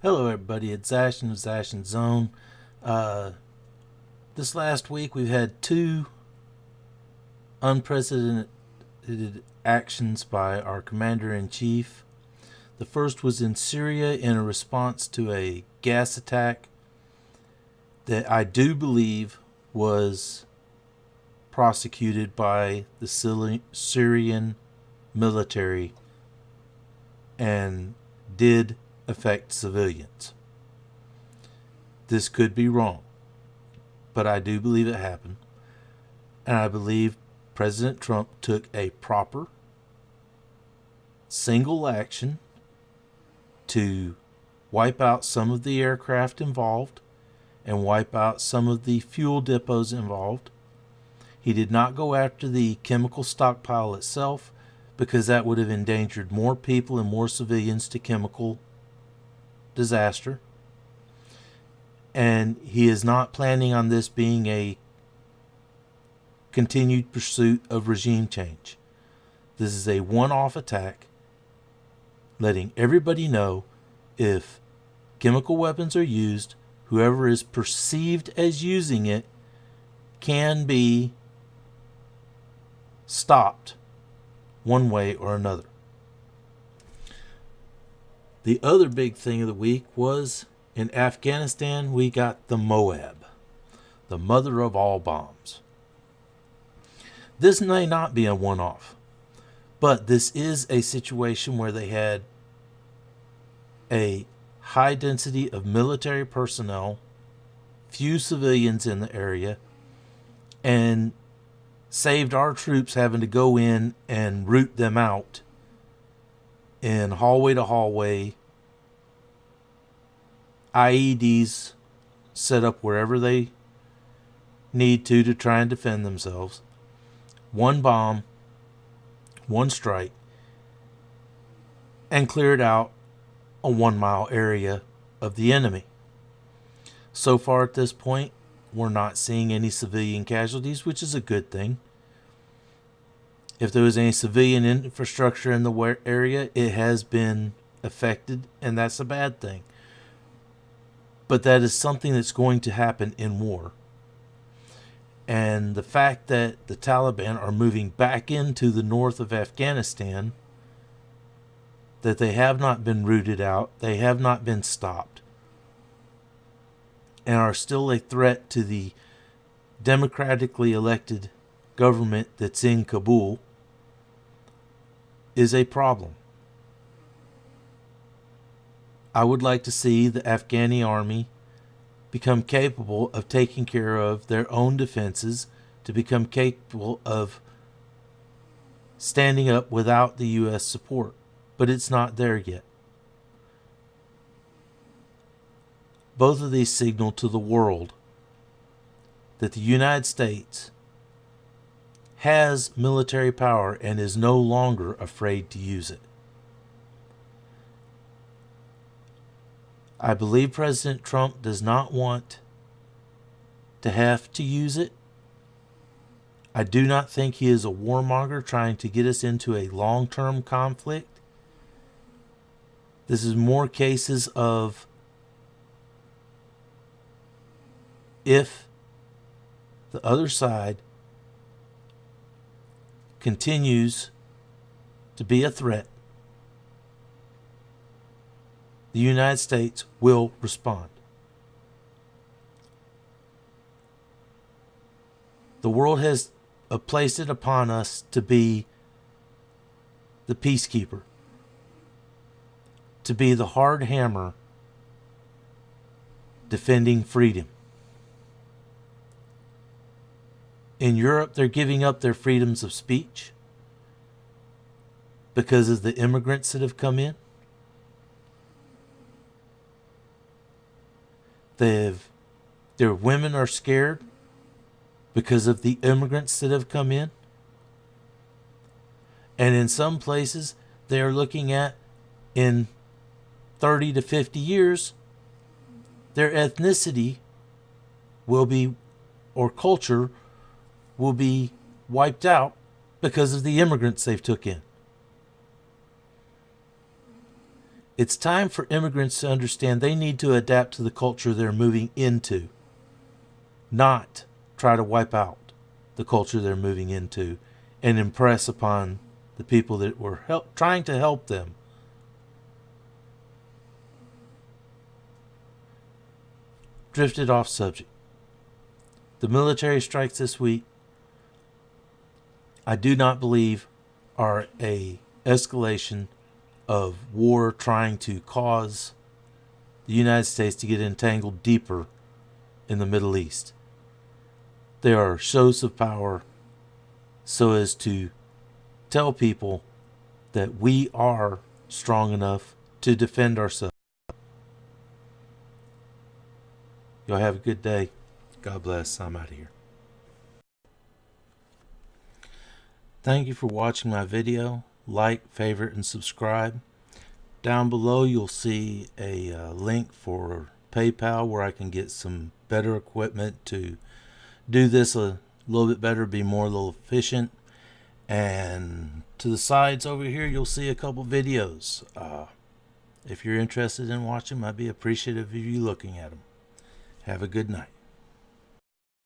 Hello, everybody. It's Ashton of Ashton Zone. Uh, this last week, we've had two unprecedented actions by our commander in chief. The first was in Syria in a response to a gas attack that I do believe was prosecuted by the Syrian military and did affect civilians. This could be wrong, but I do believe it happened. And I believe President Trump took a proper single action to wipe out some of the aircraft involved and wipe out some of the fuel depots involved. He did not go after the chemical stockpile itself because that would have endangered more people and more civilians to chemical disaster. And he is not planning on this being a continued pursuit of regime change. This is a one-off attack, letting everybody know if chemical weapons are used, whoever is perceived as using it can be stopped one way or another. The other big thing of the week was in Afghanistan, we got the Moab, the mother of all bombs. This may not be a one-off, but this is a situation where they had a high density of military personnel, few civilians in the area, and saved our troops having to go in and root them out in hallway to hallway, IEDs set up wherever they need to try and defend themselves. One bomb, one strike, and cleared out a 1 mile area of the enemy. So far at this point, we're not seeing any civilian casualties, which is a good thing. If there was any civilian infrastructure in the area, it has been affected, and that's a bad thing. But that is something that's going to happen in war. And the fact that the Taliban are moving back into the north of Afghanistan, that they have not been rooted out, they have not been stopped, and are still a threat to the democratically elected government that's in Kabul, is a problem. I would like to see the Afghani army become capable of taking care of their own defenses, to become capable of standing up without the U.S. support. But it's not there yet. Both of these signal to the world that the United States has military power and is no longer afraid to use it. I believe President Trump does not want to have to use it. I do not think he is a warmonger trying to get us into a long-term conflict. This is more cases of if the other side continues to be a threat, the United States will respond. The world has placed it upon us to be the peacekeeper, to be the hard hammer defending freedom. In Europe, they're giving up their freedoms of speech because of the immigrants that have come in. Their women are scared because of the immigrants that have come in. And in some places, they are looking at, in 30 to 50 years, their ethnicity will be, or culture will be wiped out because of the immigrants they've took in. It's time for immigrants to understand they need to adapt to the culture they're moving into, not try to wipe out the culture they're moving into and impress upon the people that were trying to help them. Drifted off subject. The military strikes this week, I do not believe, are a escalation of war trying to cause the United States to get entangled deeper in the Middle East. They are shows of power so as to tell people that we are strong enough to defend ourselves. Y'all have a good day. God bless. I'm out of here. Thank you for watching my video. Like, favorite, and subscribe. Down below you'll see a link for PayPal where I can get some better equipment to do this a little bit better, be more a little efficient. And to the sides over here you'll see a couple videos. If you're interested in watching them, I'd be appreciative of you looking at them. Have a good night.